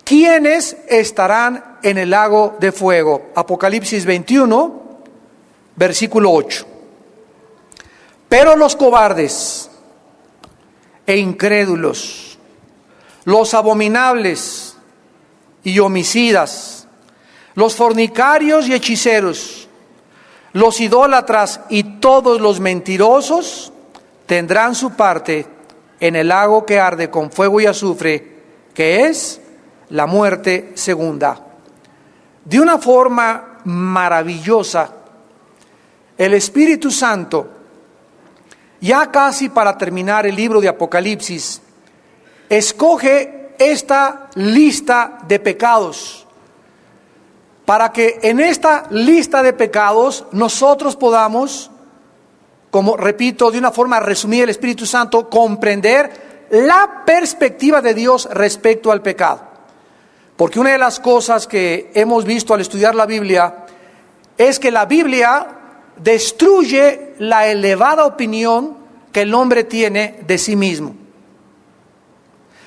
¿quiénes estarán en el lago de fuego? Apocalipsis 21, versículo 8. Pero los cobardes e incrédulos, los abominables y homicidas, los fornicarios y hechiceros, los idólatras y todos los mentirosos tendrán su parte en el lago que arde con fuego y azufre, que es la muerte segunda. De una forma maravillosa, el Espíritu Santo, ya casi para terminar el libro de Apocalipsis, escoge esta lista de pecados, para que en esta lista de pecados nosotros podamos, como repito, de una forma resumida, el Espíritu Santo, comprender la perspectiva de Dios respecto al pecado. Porque una de las cosas que hemos visto al estudiar la Biblia es que la Biblia destruye la elevada opinión que el hombre tiene de sí mismo.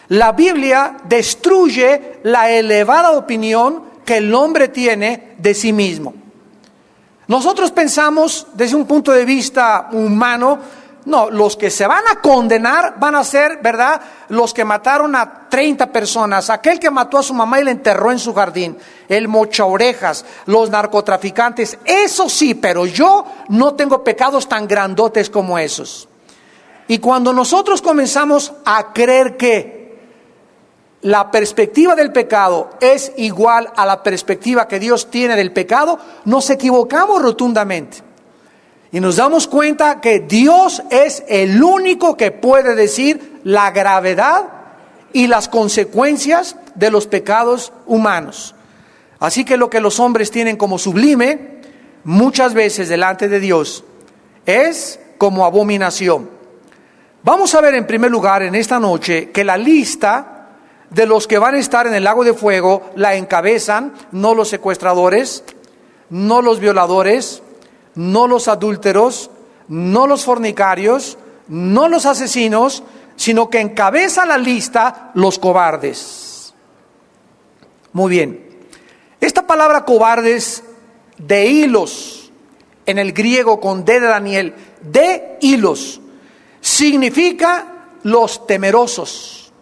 La Biblia destruye la elevada opinión que el hombre tiene de sí mismo. Nosotros pensamos desde un punto de vista humano, no, los que se van a condenar van a ser, ¿verdad?, los que mataron a 30 personas, aquel que mató a su mamá y la enterró en su jardín, el mochaorejas, los narcotraficantes, eso sí, pero yo no tengo pecados tan grandotes como esos. Y cuando nosotros comenzamos a creer que la perspectiva del pecado es igual a la perspectiva que Dios tiene del pecado, nos equivocamos rotundamente. Y nos damos cuenta que Dios es el único que puede decir la gravedad y las consecuencias de los pecados humanos. Así que lo que los hombres tienen como sublime, muchas veces delante de Dios, es como abominación. Vamos a ver en primer lugar en esta noche que la lista de los que van a estar en el lago de fuego la encabezan no los secuestradores, no los violadores, no los adúlteros, no los fornicarios, no los asesinos, sino que encabeza la lista los cobardes. Muy bien. Esta palabra cobardes, de hilos, en el griego con D de Daniel, de hilos, significa los temerosos.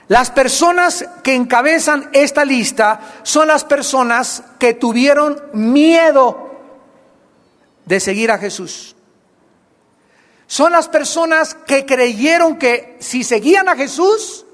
Las personas que encabezan esta lista son las personas que tuvieron miedo de seguir a Jesús. Son las personas que creyeron que si seguían a Jesús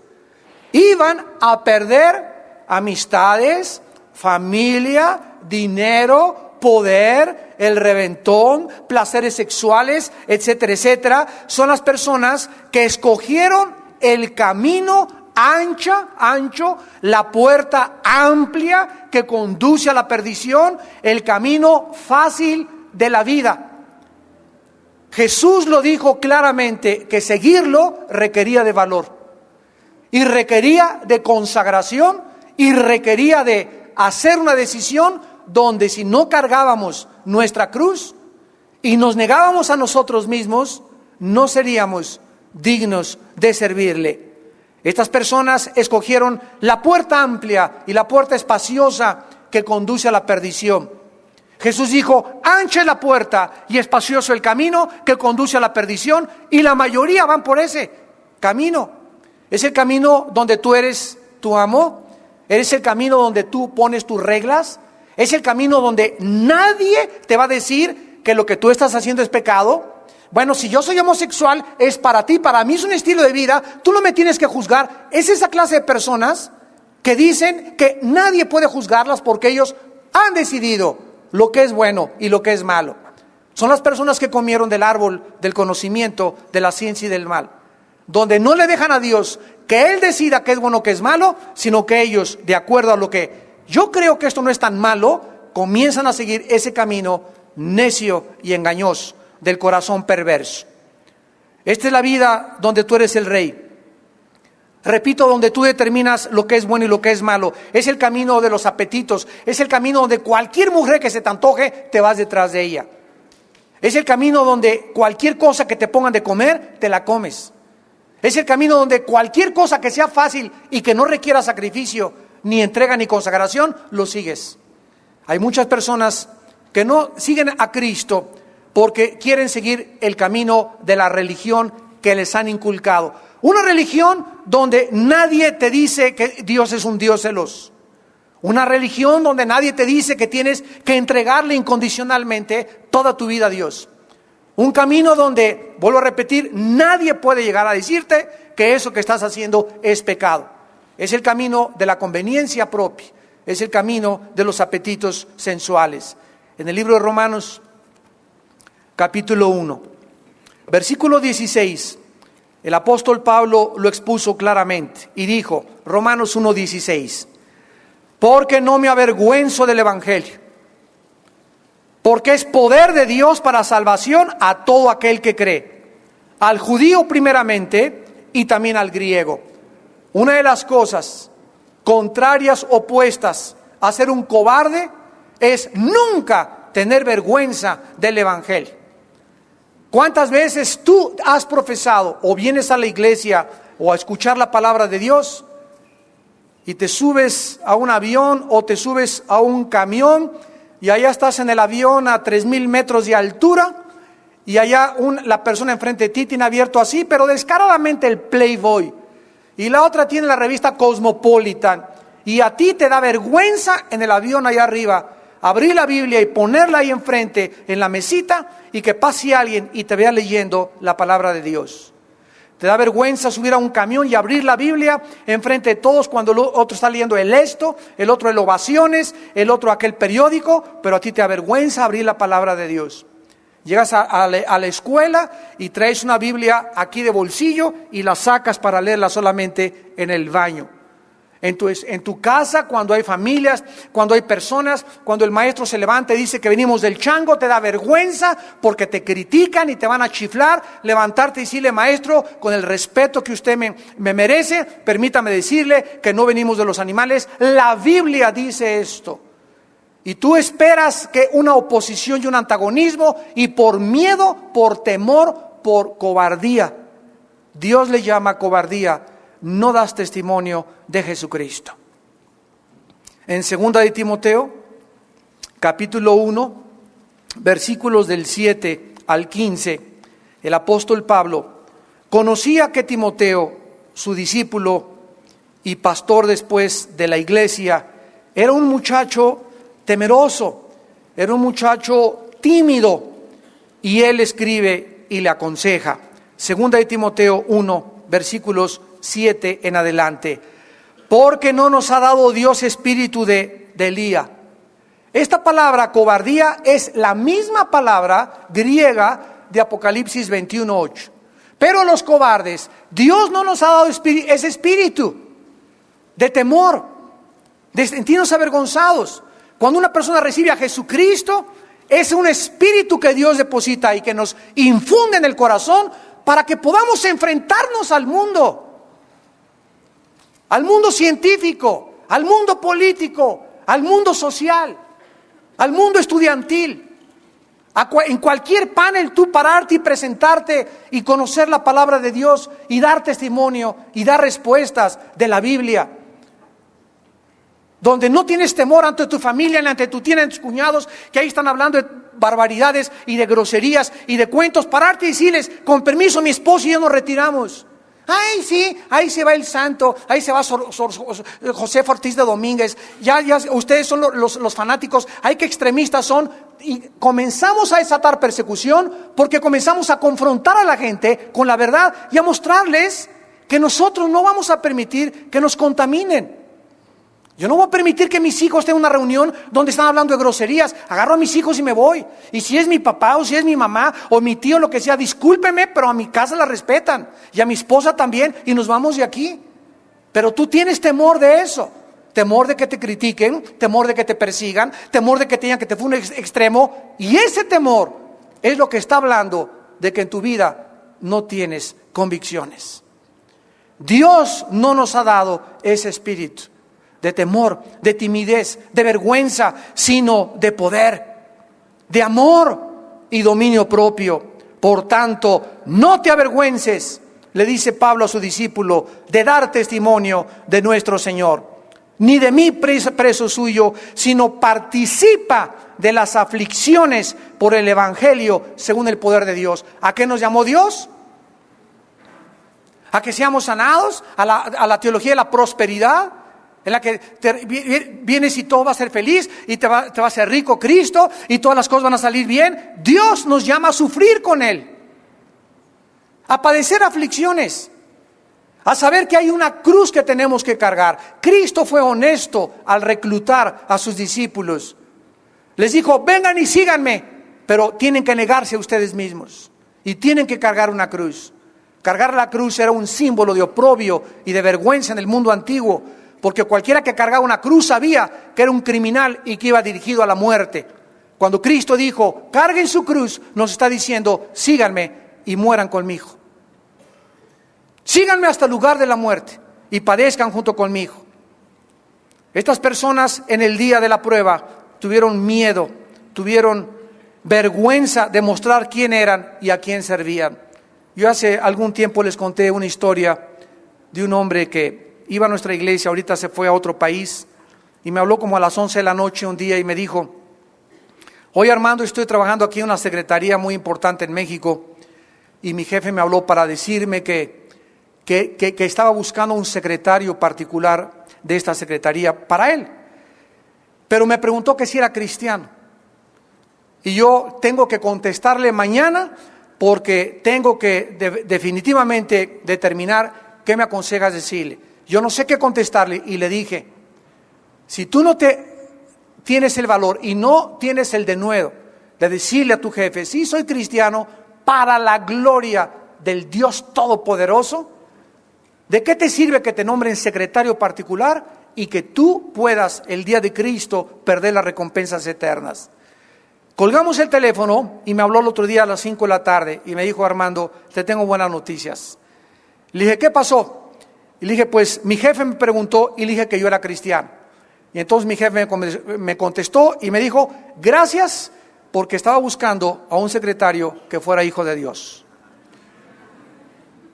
iban a perder amistades, familia, dinero, poder, el reventón, placeres sexuales, etcétera, etcétera. Son las personas que escogieron el camino ancho, la puerta amplia que conduce a la perdición, el camino fácil de la vida. Jesús lo dijo claramente, que seguirlo requería de valor, y requería de consagración, y requería de hacer una decisión donde si no cargábamos nuestra cruz y nos negábamos a nosotros mismos, no seríamos dignos de servirle. Estas personas escogieron la puerta amplia y la puerta espaciosa que conduce a la perdición. Jesús dijo, ancha es la puerta y espacioso el camino que conduce a la perdición, y la mayoría van por ese camino. Es el camino donde tú eres tu amo, es el camino donde tú pones tus reglas, es el camino donde nadie te va a decir que lo que tú estás haciendo es pecado. Bueno, si yo soy homosexual, es para ti, para mí es un estilo de vida, tú no me tienes que juzgar. Es esa clase de personas que dicen que nadie puede juzgarlas porque ellos han decidido lo que es bueno y lo que es malo. Son las personas que comieron del árbol del conocimiento de la ciencia y del mal, donde no le dejan a Dios que Él decida qué es bueno o qué es malo, sino que ellos, de acuerdo a lo que yo creo que esto no es tan malo, comienzan a seguir ese camino necio y engañoso del corazón perverso. Esta es la vida donde tú eres el rey. Repito, donde tú determinas lo que es bueno y lo que es malo. Es el camino de los apetitos. Es el camino donde cualquier mujer que se te antoje, te vas detrás de ella. Es el camino donde cualquier cosa que te pongan de comer, te la comes. Es el camino donde cualquier cosa que sea fácil y que no requiera sacrificio, ni entrega, ni consagración, lo sigues. Hay muchas personas que no siguen a Cristo porque quieren seguir el camino de la religión que les han inculcado. Una religión donde nadie te dice que Dios es un Dios celoso. Una religión donde nadie te dice que tienes que entregarle incondicionalmente toda tu vida a Dios. Un camino donde, vuelvo a repetir, nadie puede llegar a decirte que eso que estás haciendo es pecado. Es el camino de la conveniencia propia. Es el camino de los apetitos sensuales. En el libro de Romanos, capítulo 1, versículo 16, el apóstol Pablo lo expuso claramente y dijo, Romanos 1:16, porque no me avergüenzo del evangelio, porque es poder de Dios para salvación a todo aquel que cree, al judío primeramente y también al griego. Una de las cosas contrarias, opuestas a ser un cobarde, es nunca tener vergüenza del evangelio. ¿Cuántas veces tú has profesado o vienes a la iglesia o a escuchar la palabra de Dios y te subes a un avión o te subes a un camión y allá estás en el avión a 3,000 metros de altura y allá la persona enfrente de ti tiene abierto así, pero descaradamente el Playboy, y la otra tiene la revista Cosmopolitan, y a ti te da vergüenza en el avión allá arriba abrir la Biblia y ponerla ahí enfrente en la mesita y que pase alguien y te vea leyendo la palabra de Dios. Te da vergüenza subir a un camión y abrir la Biblia enfrente de todos cuando el otro está leyendo el Esto, el otro el Ovaciones, el otro aquel periódico, pero a ti te da vergüenza abrir la palabra de Dios. Llegas a la escuela y traes una Biblia aquí de bolsillo y la sacas para leerla solamente en el baño. En tu casa, cuando hay familias, cuando hay personas, cuando el maestro se levanta y dice que venimos del chango, te da vergüenza porque te critican y te van a chiflar. Levantarte y decirle, maestro, con el respeto que usted me merece, permítame decirle que no venimos de los animales. La Biblia dice esto. Y tú esperas que una oposición y un antagonismo, y por miedo, por temor, por cobardía, Dios le llama cobardía, no das testimonio de Jesucristo. En 2 de Timoteo, capítulo 1, versículos del 7 al 15, el apóstol Pablo conocía que Timoteo, su discípulo y pastor después de la iglesia, era un muchacho temeroso, era un muchacho tímido, y él escribe y le aconseja. 2 de Timoteo 1, versículos 7 en adelante. Porque no nos ha dado Dios espíritu de Elía. Esta palabra cobardía es la misma palabra griega de Apocalipsis 21:8. Pero los cobardes, Dios no nos ha dado ese espíritu de temor, de sentirnos avergonzados. Cuando una persona recibe a Jesucristo, es un espíritu que Dios deposita y que nos infunde en el corazón para que podamos enfrentarnos al mundo científico, al mundo político, al mundo social, al mundo estudiantil. En cualquier panel tú pararte y presentarte y conocer la palabra de Dios y dar testimonio y dar respuestas de la Biblia. Donde no tienes temor ante tu familia, ni ante tu tía, ni ante tus cuñados, que ahí están hablando de barbaridades y de groserías y de cuentos. Pararte y decirles, con permiso, mi esposo y yo nos retiramos. Ay, sí, ahí se va el santo, ahí se va José Ortiz de Domínguez, ya ustedes son los fanáticos, ay, qué extremistas son. Y comenzamos a desatar persecución porque comenzamos a confrontar a la gente con la verdad y a mostrarles que nosotros no vamos a permitir que nos contaminen. Yo no voy a permitir que mis hijos tengan una reunión donde están hablando de groserías. Agarro a mis hijos y me voy. Y si es mi papá o si es mi mamá o mi tío, lo que sea, discúlpeme, pero a mi casa la respetan. Y a mi esposa también, y nos vamos de aquí. Pero tú tienes temor de eso. Temor de que te critiquen, temor de que te persigan, temor de que te digan que te fue un extremo. Y ese temor es lo que está hablando de que en tu vida no tienes convicciones. Dios no nos ha dado ese espíritu de temor, de timidez, de vergüenza, sino de poder, de amor y dominio propio. Por tanto, no te avergüences, le dice Pablo a su discípulo, de dar testimonio de nuestro Señor. ni de mí preso suyo, sino participa de las aflicciones por el Evangelio según el poder de Dios. ¿A qué nos llamó Dios? ¿A que seamos sanados? ¿A la teología de la prosperidad? En la que vienes y todo va a ser feliz y te va a ser rico Cristo y todas las cosas van a salir bien. Dios nos llama a sufrir con Él, a padecer aflicciones, a saber que hay una cruz que tenemos que cargar. Cristo fue honesto al reclutar a sus discípulos. Les dijo, vengan y síganme, pero tienen que negarse a ustedes mismos y tienen que cargar una cruz. Cargar la cruz era un símbolo de oprobio y de vergüenza en el mundo antiguo, porque cualquiera que cargaba una cruz sabía que era un criminal y que iba dirigido a la muerte. Cuando Cristo dijo, carguen su cruz, nos está diciendo, síganme y mueran conmigo. Síganme hasta el lugar de la muerte y padezcan junto conmigo. Estas personas en el día de la prueba tuvieron miedo, tuvieron vergüenza de mostrar quién eran y a quién servían. Yo hace algún tiempo les conté una historia de un hombre que iba a nuestra iglesia, ahorita se fue a otro país, y me habló como a las 11 de la noche un día y me dijo, oye Armando, estoy trabajando aquí en una secretaría muy importante en México, y mi jefe me habló para decirme que estaba buscando un secretario particular de esta secretaría para él, pero me preguntó que si era cristiano, y yo tengo que contestarle mañana, porque tengo que definitivamente determinar qué me aconsejas decirle. Yo no sé qué contestarle y le dije, si tú no tienes el valor y no tienes el denuedo de decirle a tu jefe, sí soy cristiano para la gloria del Dios Todopoderoso, ¿de qué te sirve que te nombren secretario particular y que tú puedas el día de Cristo perder las recompensas eternas? Colgamos el teléfono y me habló el otro día a las 5 de la tarde y me dijo, Armando, te tengo buenas noticias. Le dije, ¿qué pasó? Y le dije, pues mi jefe me preguntó y le dije que yo era cristiano. Y entonces mi jefe me contestó y me dijo, gracias, porque estaba buscando a un secretario que fuera hijo de Dios.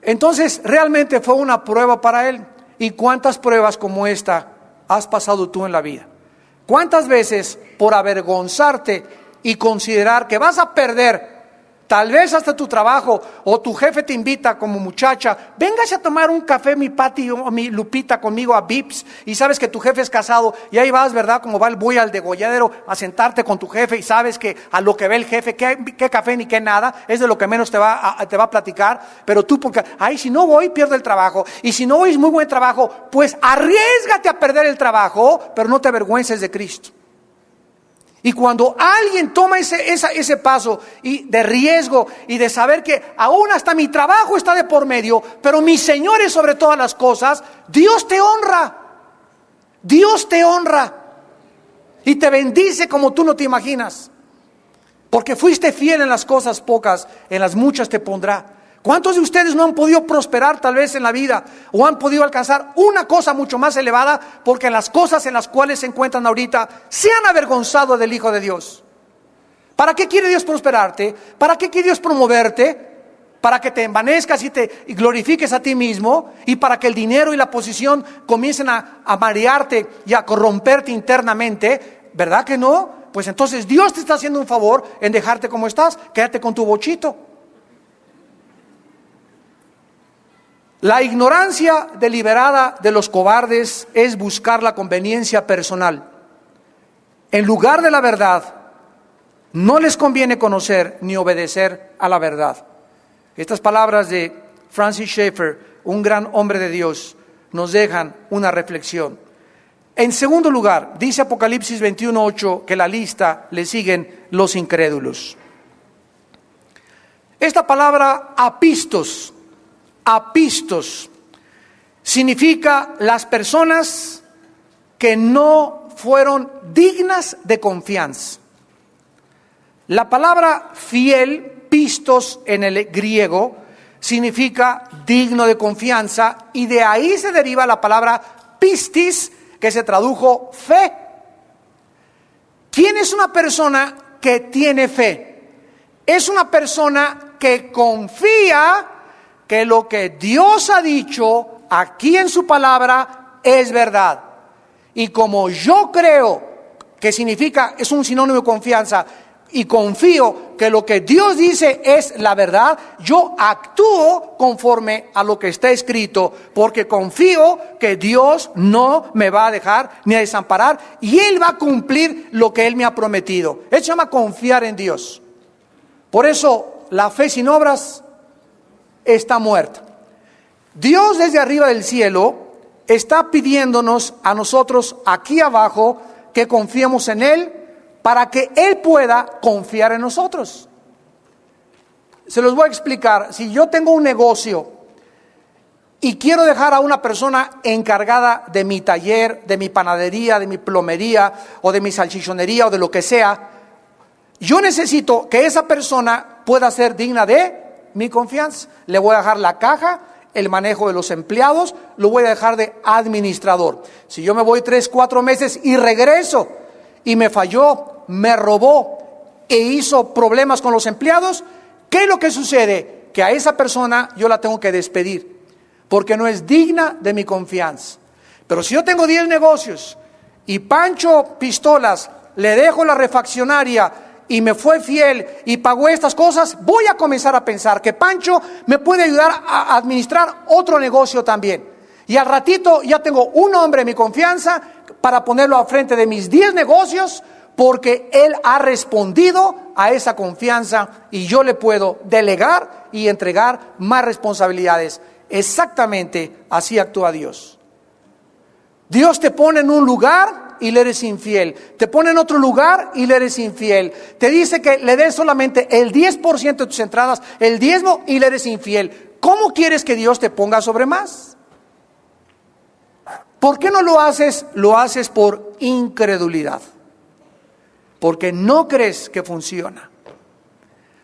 Entonces realmente fue una prueba para él. ¿Y cuántas pruebas como esta has pasado tú en la vida? ¿Cuántas veces por avergonzarte y considerar que vas a perder tal vez hasta tu trabajo, o tu jefe te invita como muchacha, véngase a tomar un café mi Pati o mi Lupita conmigo a Vips, y sabes que tu jefe es casado, y ahí vas, ¿verdad? Como va el buey al degolladero a sentarte con tu jefe, y sabes que a lo que ve el jefe, qué café ni qué nada, es de lo que menos te va a platicar, pero tú porque, ay, si no voy pierdo el trabajo, y si no voy es muy buen trabajo, pues arriésgate a perder el trabajo, pero no te avergüences de Cristo. Y cuando alguien toma ese paso y de riesgo y de saber que aún hasta mi trabajo está de por medio, pero mi Señor es sobre todas las cosas, Dios te honra. Dios te honra y te bendice como tú no te imaginas. Porque fuiste fiel en las cosas pocas, en las muchas te pondrá. ¿Cuántos de ustedes no han podido prosperar tal vez en la vida o han podido alcanzar una cosa mucho más elevada porque en las cosas en las cuales se encuentran ahorita se han avergonzado del Hijo de Dios? ¿Para qué quiere Dios prosperarte? ¿Para qué quiere Dios promoverte? Para que te envanezcas y te glorifiques a ti mismo, y para que el dinero y la posición comiencen a marearte y a corromperte internamente. ¿Verdad que no? Pues entonces Dios te está haciendo un favor en dejarte como estás. Quédate con tu bochito. La ignorancia deliberada de los cobardes es buscar la conveniencia personal. En lugar de la verdad, no les conviene conocer ni obedecer a la verdad. Estas palabras de Francis Schaeffer, un gran hombre de Dios, nos dejan una reflexión. En segundo lugar, dice Apocalipsis 21:8 que la lista le siguen los incrédulos. Esta palabra apistos significa las personas que no fueron dignas de confianza. La palabra fiel, pistos en el griego, significa digno de confianza, y de ahí se deriva la palabra pistis, que se tradujo fe. ¿Quién es una persona que tiene fe? Es una persona que confía que lo que Dios ha dicho aquí en su palabra es verdad. Y como yo creo, que significa, es un sinónimo de confianza, y confío que lo que Dios dice es la verdad, yo actúo conforme a lo que está escrito, porque confío que Dios no me va a dejar ni a desamparar, y Él va a cumplir lo que Él me ha prometido. Eso se llama confiar en Dios. Por eso la fe sin obras está muerta. Dios desde arriba del cielo está pidiéndonos a nosotros aquí abajo que confiemos en Él, para que Él pueda confiar en nosotros. Se los voy a explicar. Si yo tengo un negocio y quiero dejar a una persona encargada de mi taller, de mi panadería, de mi plomería, o de mi salchichonería, o de lo que sea, yo necesito que esa persona pueda ser digna de mi confianza. Le voy a dejar la caja, el manejo de los empleados, lo voy a dejar de administrador. Si yo me voy 3, 4 meses y regreso y me falló, me robó e hizo problemas con los empleados, ¿qué es lo que sucede? Que a esa persona yo la tengo que despedir, porque no es digna de mi confianza. Pero si yo tengo 10 negocios y Pancho Pistolas le dejo la refaccionaria y me fue fiel y pagó estas cosas, voy a comenzar a pensar que Pancho me puede ayudar a administrar otro negocio también. Y al ratito ya tengo un hombre de mi confianza para ponerlo al frente de mis 10 negocios, porque Él ha respondido a esa confianza y yo le puedo delegar y entregar más responsabilidades. Exactamente así actúa Dios. Dios te pone en un lugar y le eres infiel. Te pone en otro lugar y le eres infiel. Te dice que le des solamente el 10% de tus entradas, el diezmo, y le eres infiel. ¿Cómo quieres que Dios te ponga sobre más? ¿Por qué no lo haces? Lo haces por incredulidad. Porque no crees que funciona.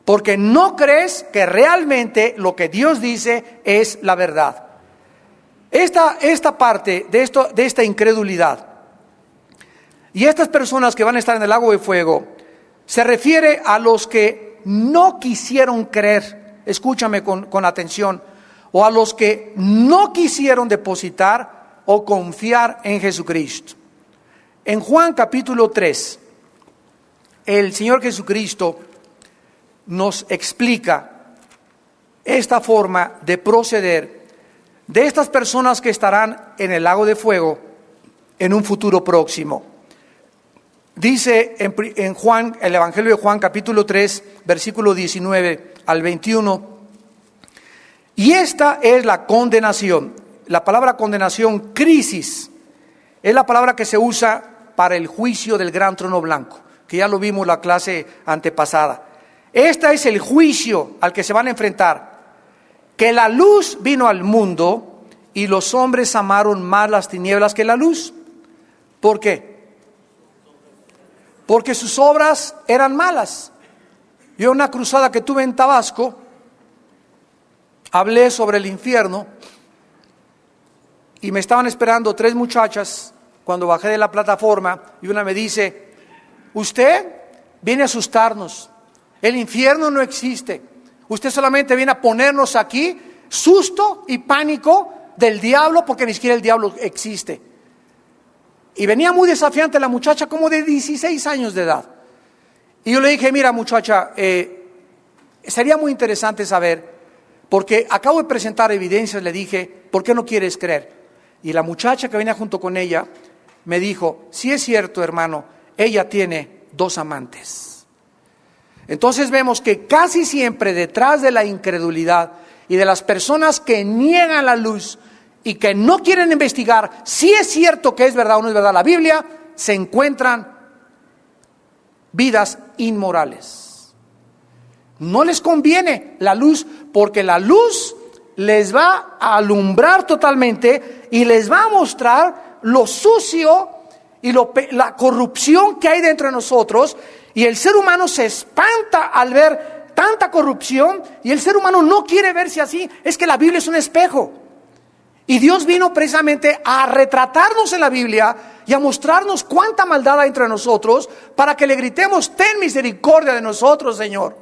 Porque no crees que realmente lo que Dios dice es la verdad. Esta parte de esta incredulidad y estas personas que van a estar en el lago de fuego se refiere a los que no quisieron creer. Escúchame con atención. O a los que no quisieron depositar o confiar en Jesucristo. En Juan capítulo 3, el Señor Jesucristo nos explica esta forma de proceder de estas personas que estarán en el lago de fuego en un futuro próximo. Dice en Juan, el Evangelio de Juan capítulo 3, versículo 19 al 21, y esta es la condenación. La palabra condenación, crisis, es la palabra que se usa para el juicio del gran trono blanco, que ya lo vimos la clase antepasada. Este es el juicio al que se van a enfrentar. Que la luz vino al mundo y los hombres amaron más las tinieblas que la luz. ¿Por qué? Porque sus obras eran malas. Yo en una cruzada que tuve en Tabasco, hablé sobre el infierno y me estaban esperando 3 muchachas cuando bajé de la plataforma y una me dice: usted viene a asustarnos, el infierno no existe, usted solamente viene a ponernos aquí susto y pánico del diablo, porque ni siquiera el diablo existe. Y venía muy desafiante la muchacha, como de 16 años de edad. Y yo le dije: mira muchacha, sería muy interesante saber, porque acabo de presentar evidencias. Le dije: ¿por qué no quieres creer? Y la muchacha que venía junto con ella me dijo: sí es cierto, hermano, ella tiene 2 amantes. Entonces vemos que casi siempre detrás de la incredulidad y de las personas que niegan la luz y que no quieren investigar si es cierto que es verdad o no es verdad la Biblia, se encuentran vidas inmorales. No les conviene la luz, porque la luz les va a alumbrar totalmente y les va a mostrar lo sucio y la corrupción que hay dentro de nosotros, y el ser humano se espanta al ver tanta corrupción, y el ser humano no quiere verse así. Es que la Biblia es un espejo, y Dios vino precisamente a retratarnos en la Biblia y a mostrarnos cuánta maldad hay entre nosotros, para que le gritemos: ten misericordia de nosotros, Señor,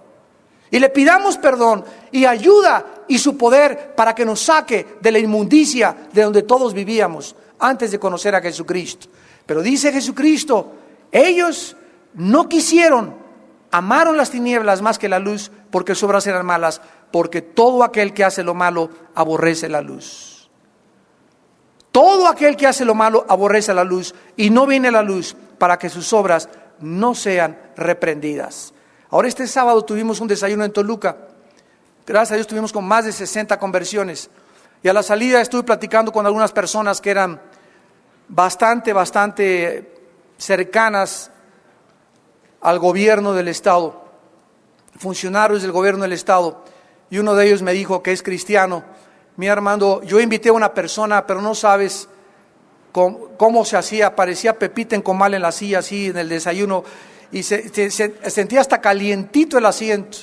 y le pidamos perdón y ayuda y su poder para que nos saque de la inmundicia de donde todos vivíamos antes de conocer a Jesucristo. Pero dice Jesucristo, ellos no quisieron, amaron las tinieblas más que la luz, porque sus obras eran malas, porque todo aquel que hace lo malo aborrece la luz. Todo aquel que hace lo malo aborrece la luz, y no viene la luz para que sus obras no sean reprendidas. Ahora este sábado tuvimos un desayuno en Toluca. Gracias a Dios tuvimos con más de 60 conversiones. Y a la salida estuve platicando con algunas personas que eran bastante cercanas al gobierno del Estado, funcionarios del gobierno del Estado. Y uno de ellos me dijo que es cristiano. Mi hermano, yo invité a una persona, pero no sabes cómo se hacía. Parecía Pepita en comal en la silla, así en el desayuno. Y se sentía hasta calientito el asiento.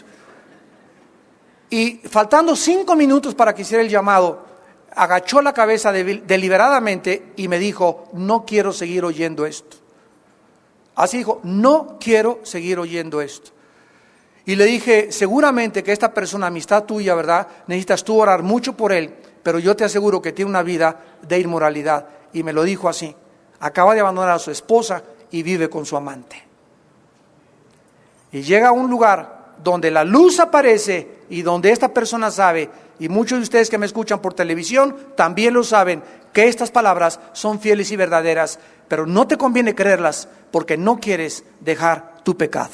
Y faltando 5 minutos para que hiciera el llamado, agachó la cabeza deliberadamente y me dijo, no quiero seguir oyendo esto. Así dijo, no quiero seguir oyendo esto. Y le dije, seguramente que esta persona, amistad tuya, ¿verdad? Necesitas tú orar mucho por él, pero yo te aseguro que tiene una vida de inmoralidad. Y me lo dijo así, acaba de abandonar a su esposa y vive con su amante. Y llega a un lugar donde la luz aparece y donde esta persona sabe, y muchos de ustedes que me escuchan por televisión también lo saben, que estas palabras son fieles y verdaderas, pero no te conviene creerlas porque no quieres dejar tu pecado.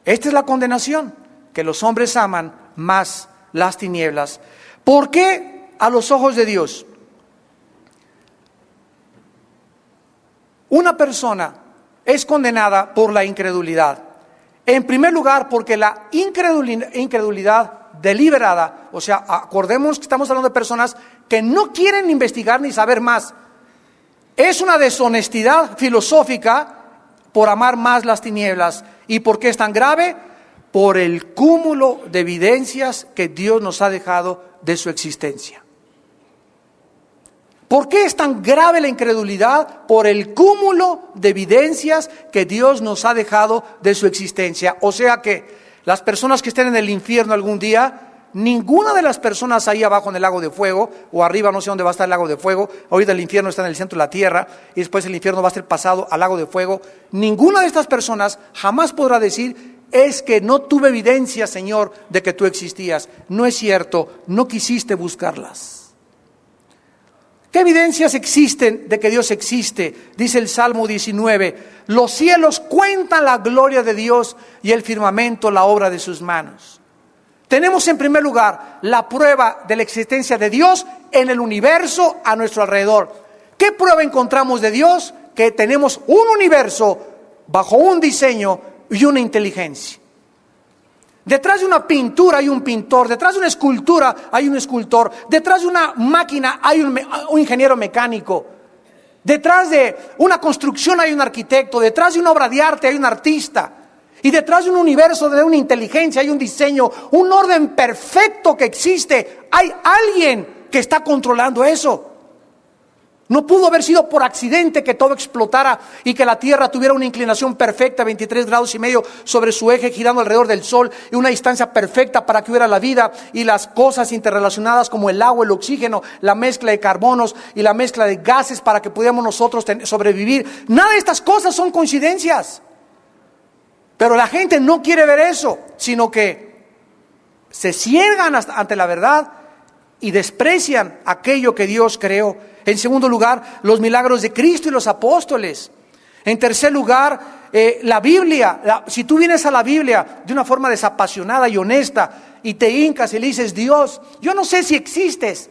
Esta es la condenación, que los hombres aman más las tinieblas. ¿Por qué a los ojos de Dios una persona es condenada por la incredulidad? En primer lugar, porque la incredulidad deliberada, o sea, acordemos que estamos hablando de personas que no quieren investigar ni saber más. Es una deshonestidad filosófica por amar más las tinieblas. ¿Y por qué es tan grave? Por el cúmulo de evidencias que Dios nos ha dejado de su existencia. ¿Por qué es tan grave la incredulidad? Por el cúmulo de evidencias que Dios nos ha dejado de su existencia. O sea que las personas que estén en el infierno algún día, ninguna de las personas ahí abajo en el lago de fuego, o arriba no sé dónde va a estar el lago de fuego, ahorita el infierno está en el centro de la tierra, y después el infierno va a ser pasado al lago de fuego, ninguna de estas personas jamás podrá decir, es que no tuve evidencia, Señor, de que tú existías. No es cierto, no quisiste buscarlas. ¿Qué evidencias existen de que Dios existe? Dice el Salmo 19, los cielos cuentan la gloria de Dios y el firmamento la obra de sus manos. Tenemos en primer lugar la prueba de la existencia de Dios en el universo a nuestro alrededor. ¿Qué prueba encontramos de Dios? Que tenemos un universo bajo un diseño y una inteligencia. Detrás de una pintura hay un pintor, detrás de una escultura hay un escultor, detrás de una máquina hay un ingeniero mecánico, detrás de una construcción hay un arquitecto, detrás de una obra de arte hay un artista, y detrás de un universo, de una inteligencia hay un diseño, un orden perfecto que existe. Hay alguien que está controlando eso. No pudo haber sido por accidente que todo explotara y que la Tierra tuviera una inclinación perfecta, 23 grados y medio sobre su eje, girando alrededor del Sol, y una distancia perfecta para que hubiera la vida y las cosas interrelacionadas como el agua, el oxígeno, la mezcla de carbonos y la mezcla de gases para que pudiéramos nosotros sobrevivir. Nada de estas cosas son coincidencias. Pero la gente no quiere ver eso, sino que se ciegan ante la verdad y desprecian aquello que Dios creó. En segundo lugar, los milagros de Cristo y los apóstoles. En tercer lugar, la Biblia. Si tú vienes a la Biblia de una forma desapasionada y honesta y te hincas y le dices, Dios, yo no sé si existes.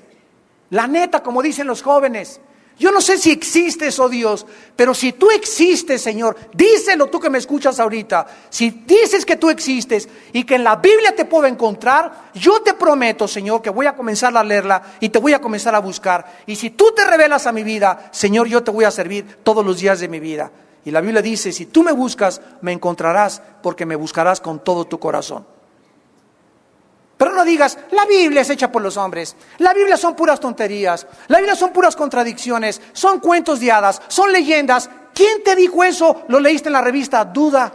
La neta, como dicen los jóvenes, yo no sé si existes, oh Dios, pero si tú existes, Señor, díselo tú que me escuchas ahorita. Si dices que tú existes y que en la Biblia te puedo encontrar, yo te prometo, Señor, que voy a comenzar a leerla y te voy a comenzar a buscar. Y si tú te revelas a mi vida, Señor, yo te voy a servir todos los días de mi vida. Y la Biblia dice, si tú me buscas, me encontrarás, porque me buscarás con todo tu corazón. Pero no digas, la Biblia es hecha por los hombres, la Biblia son puras tonterías, la Biblia son puras contradicciones, son cuentos de hadas, son leyendas. ¿Quién te dijo eso? Lo leíste en la revista Duda.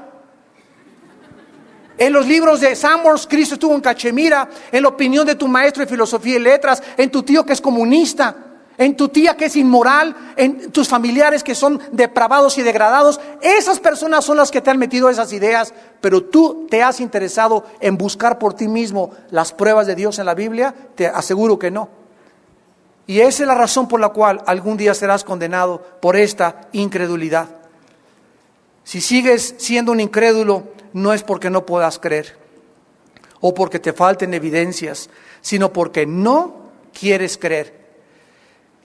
En los libros de Sanborns, Cristo estuvo en Cachemira, en la opinión de tu maestro de filosofía y letras, en tu tío que es comunista, en tu tía que es inmoral, en tus familiares que son depravados y degradados. Esas personas son las que te han metido esas ideas, pero tú te has interesado en buscar por ti mismo las pruebas de Dios en la Biblia. Te aseguro que no. Y esa es la razón por la cual algún día serás condenado por esta incredulidad. Si sigues siendo un incrédulo, no es porque no puedas creer o porque te falten evidencias, sino porque no quieres creer.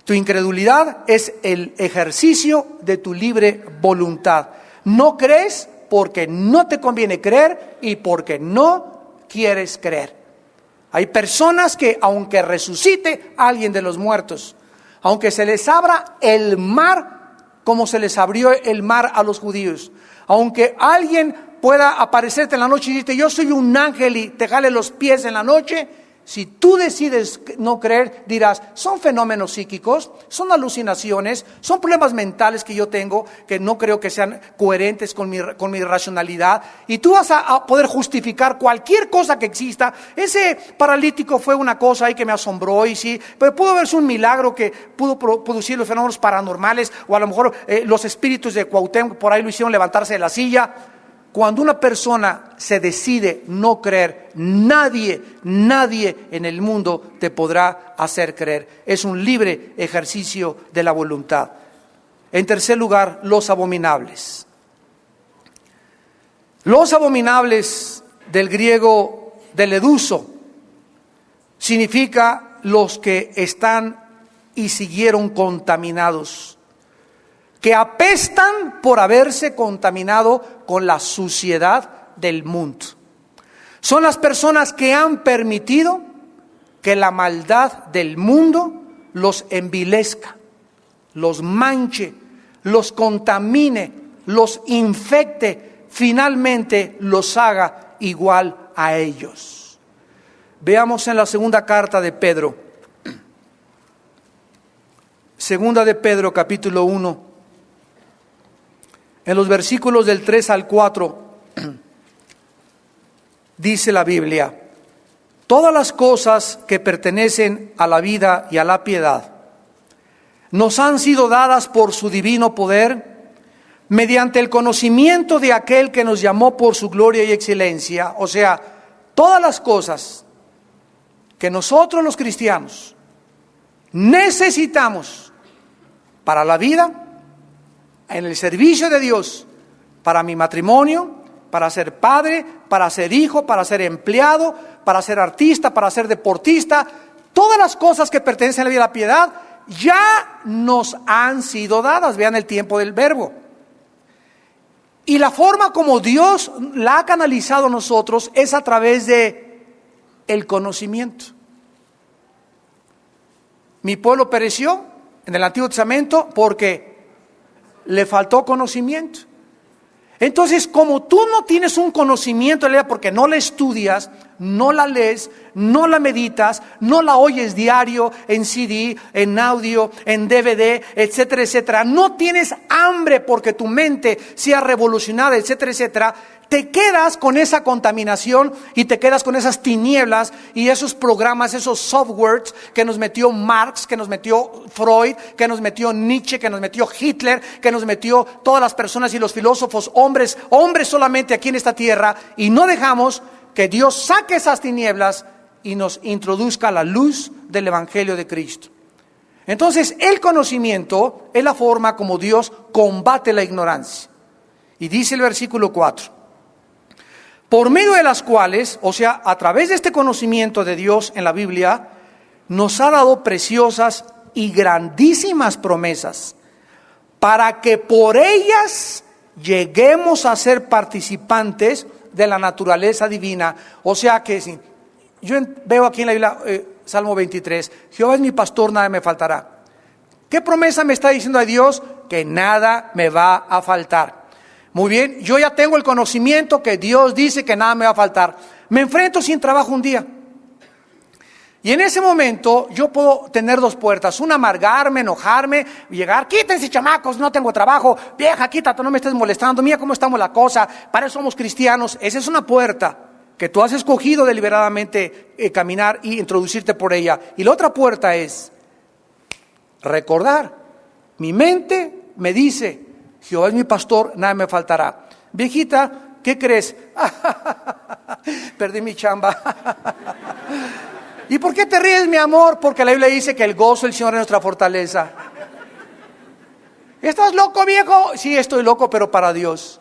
Tu incredulidad es el ejercicio de tu libre voluntad. No crees porque no te conviene creer y porque no quieres creer. Hay personas que aunque resucite alguien de los muertos, aunque se les abra el mar como se les abrió el mar a los judíos, aunque alguien pueda aparecerte en la noche y decirte yo soy un ángel y te jale los pies en la noche, si tú decides no creer, dirás, son fenómenos psíquicos, son alucinaciones, son problemas mentales que yo tengo, que no creo que sean coherentes con mi racionalidad. Y tú vas a poder justificar cualquier cosa que exista. Ese paralítico fue una cosa ahí que me asombró, y sí, pero pudo haberse un milagro que pudo producir los fenómenos paranormales, o a lo mejor los espíritus de Cuauhtémoc por ahí lo hicieron levantarse de la silla. Cuando una persona se decide no creer, nadie en el mundo te podrá hacer creer. Es un libre ejercicio de la voluntad. En tercer lugar, los abominables. Los abominables del griego del eduso significa los que están y siguieron contaminados, que apestan por haberse contaminado con la suciedad del mundo. Son las personas que han permitido que la maldad del mundo los envilezca, los manche, los contamine, los infecte, finalmente los haga igual a ellos. Veamos en la segunda carta de Pedro. Segunda de Pedro, capítulo 1. En los versículos del 3 al 4, dice la Biblia, todas las cosas que pertenecen a la vida y a la piedad nos han sido dadas por su divino poder, mediante el conocimiento de aquel que nos llamó por su gloria y excelencia. O sea, todas las cosas que nosotros los cristianos necesitamos para la vida, en el servicio de Dios, para mi matrimonio, para ser padre, para ser hijo, para ser empleado, para ser artista, para ser deportista, todas las cosas que pertenecen a la vida y a la piedad ya nos han sido dadas. Vean el tiempo del verbo. Y la forma como Dios la ha canalizado a nosotros es a través de el conocimiento. Mi pueblo pereció en el Antiguo Testamento porque le faltó conocimiento. Entonces, como tú no tienes un conocimiento de la Biblia porque no la estudias, no la lees, no la meditas, no la oyes diario en CD, en audio, en DVD, etcétera, etcétera, no tienes hambre porque tu mente sea revolucionada, etcétera, etcétera, te quedas con esa contaminación y te quedas con esas tinieblas y esos programas, esos softwares que nos metió Marx, que nos metió Freud, que nos metió Nietzsche, que nos metió Hitler, que nos metió todas las personas y los filósofos, hombres solamente aquí en esta tierra, y no dejamos que Dios saque esas tinieblas y nos introduzca la luz del Evangelio de Cristo. Entonces, el conocimiento es la forma como Dios combate la ignorancia. Y dice el versículo 4. Por medio de las cuales, o sea, a través de este conocimiento de Dios en la Biblia, nos ha dado preciosas y grandísimas promesas, para que por ellas lleguemos a ser participantes de la naturaleza divina. O sea que si yo veo aquí en la Biblia, Salmo 23, Jehová es mi pastor, nada me faltará. ¿Qué promesa me está diciendo a Dios? Que nada me va a faltar. Muy bien, yo ya tengo el conocimiento que Dios dice que nada me va a faltar. Me enfrento sin trabajo un día. Y en ese momento yo puedo tener dos puertas. Una, amargarme, enojarme, llegar, quítense chamacos, no tengo trabajo. Vieja, quítate, no me estés molestando. Mira cómo estamos la cosa, para eso somos cristianos. Esa es una puerta que tú has escogido deliberadamente caminar y introducirte por ella. Y la otra puerta es, Recordar. Mi mente me dice, Jehová es mi pastor, nada me faltará. Viejita, ¿qué crees? Perdí mi chamba. ¿Y por qué te ríes, mi amor? Porque la Biblia dice que el gozo del Señor es nuestra fortaleza. ¿Estás loco, viejo? Sí, estoy loco, pero para Dios.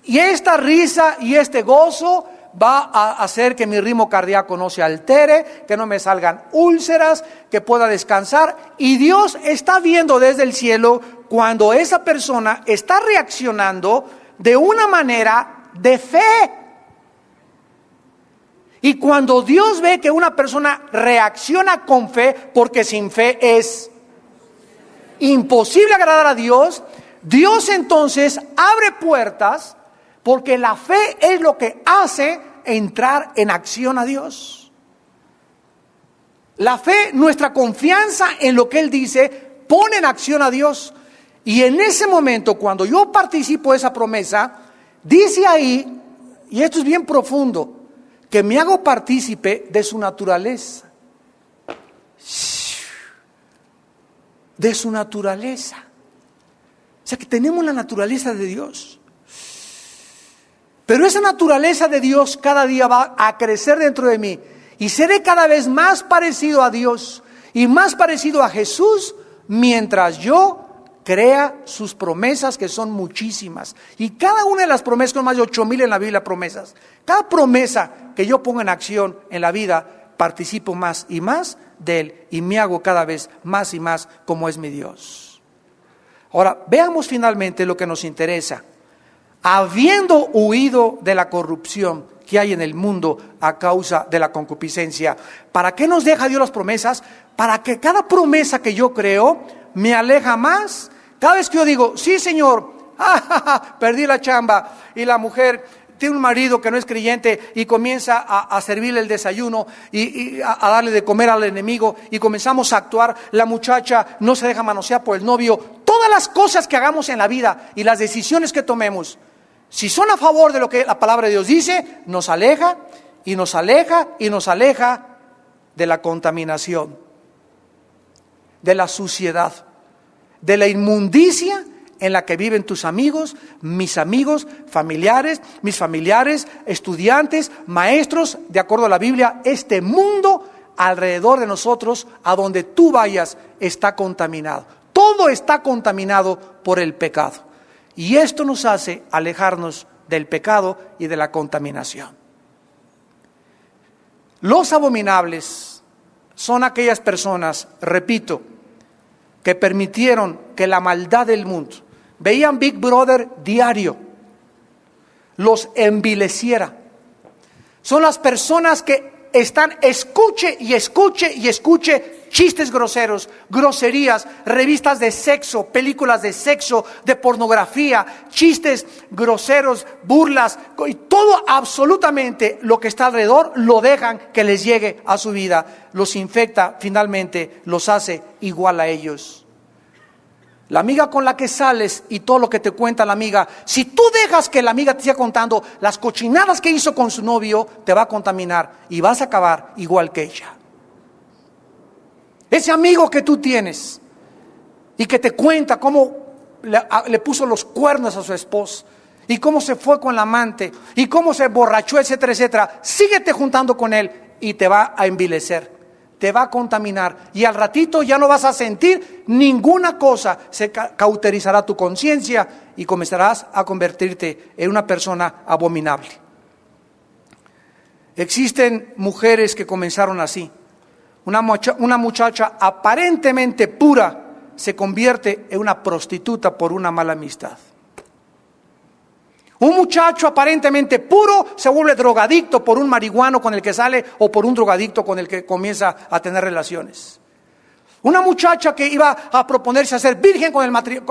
Y esta risa y este gozo va a hacer que mi ritmo cardíaco no se altere, que no me salgan úlceras, que pueda descansar. Y Dios está viendo desde el cielo cuando esa persona está reaccionando de una manera de fe. Y cuando Dios ve que una persona reacciona con fe, porque sin fe es imposible agradar a Dios, Dios entonces abre puertas, porque la fe es lo que hace entrar en acción a Dios. La fe, nuestra confianza en lo que Él dice, pone en acción a Dios. Y en ese momento, cuando yo participo de esa promesa, dice ahí, y esto es bien profundo, que me hago partícipe de su naturaleza. De su naturaleza. O sea que tenemos la naturaleza de Dios. Pero esa naturaleza de Dios cada día va a crecer dentro de mí. Y seré cada vez más parecido a Dios y más parecido a Jesús mientras yo crea sus promesas, que son muchísimas. Y cada una de las promesas, son más de 8,000 en la Biblia promesas. Cada promesa que yo pongo en acción en la vida, participo más y más de Él y me hago cada vez más y más como es mi Dios. Ahora, veamos finalmente lo que nos interesa. Habiendo huido de la corrupción que hay en el mundo a causa de la concupiscencia, ¿para qué nos deja Dios las promesas? Para que cada promesa que yo creo me aleja más. Cada vez que yo digo, sí, Señor, perdí la chamba, y la mujer tiene un marido que no es creyente y comienza a servirle el desayuno y a darle de comer al enemigo, y comenzamos a actuar, la muchacha no se deja manosear por el novio. Todas las cosas que hagamos en la vida y las decisiones que tomemos, si son a favor de lo que la palabra de Dios dice, nos aleja y nos aleja y nos aleja de la contaminación, de la suciedad, de la inmundicia en la que viven tus amigos, mis familiares, mis familiares, estudiantes, maestros, de acuerdo a la Biblia. Este mundo alrededor de nosotros, a donde tú vayas, está contaminado. Todo está contaminado por el pecado. Y esto nos hace alejarnos del pecado y de la contaminación. Los abominables son aquellas personas, repito, que permitieron que la maldad del mundo, veían Big Brother diario, los envileciera. Son las personas que están, escuche y escuche y escuche chistes groseros, groserías, revistas de sexo, películas de sexo, de pornografía, chistes groseros, burlas, y todo absolutamente lo que está alrededor lo dejan que les llegue a su vida, los infecta, finalmente los hace igual a ellos. La amiga con la que sales y todo lo que te cuenta la amiga, si tú dejas que la amiga te siga contando las cochinadas que hizo con su novio, te va a contaminar y vas a acabar igual que ella. Ese amigo que tú tienes y que te cuenta cómo le puso los cuernos a su esposa y cómo se fue con la amante y cómo se borrachó, etcétera, etcétera, síguete juntando con él y te va a envilecer, te va a contaminar, y al ratito ya no vas a sentir ninguna cosa, se cauterizará tu conciencia y comenzarás a convertirte en una persona abominable. Existen mujeres que comenzaron así. Una muchacha aparentemente pura se convierte en una prostituta por una mala amistad. Un muchacho aparentemente puro se vuelve drogadicto por un marihuano con el que sale o por un drogadicto con el que comienza a tener relaciones. Una muchacha que iba a proponerse a ser virgen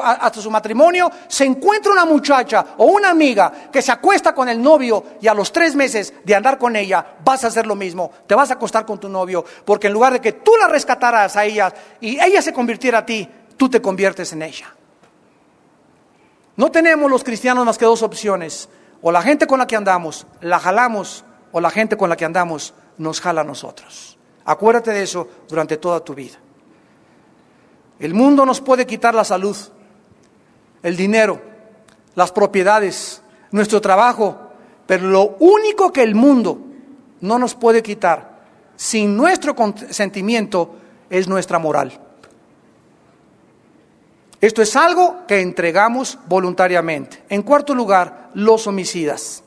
hasta su matrimonio, se encuentra una muchacha o una amiga que se acuesta con el novio, y a los 3 meses de andar con ella vas a hacer lo mismo, te vas a acostar con tu novio, porque en lugar de que tú la rescataras a ella y ella se convirtiera a ti, tú te conviertes en ella. No tenemos los cristianos más que 2 opciones: o la gente con la que andamos la jalamos, o la gente con la que andamos nos jala a nosotros. Acuérdate de eso durante toda tu vida. El mundo nos puede quitar la salud, el dinero, las propiedades, nuestro trabajo, pero lo único que el mundo no nos puede quitar sin nuestro consentimiento es nuestra moral. Esto es algo que entregamos voluntariamente. En cuarto lugar, los homicidas.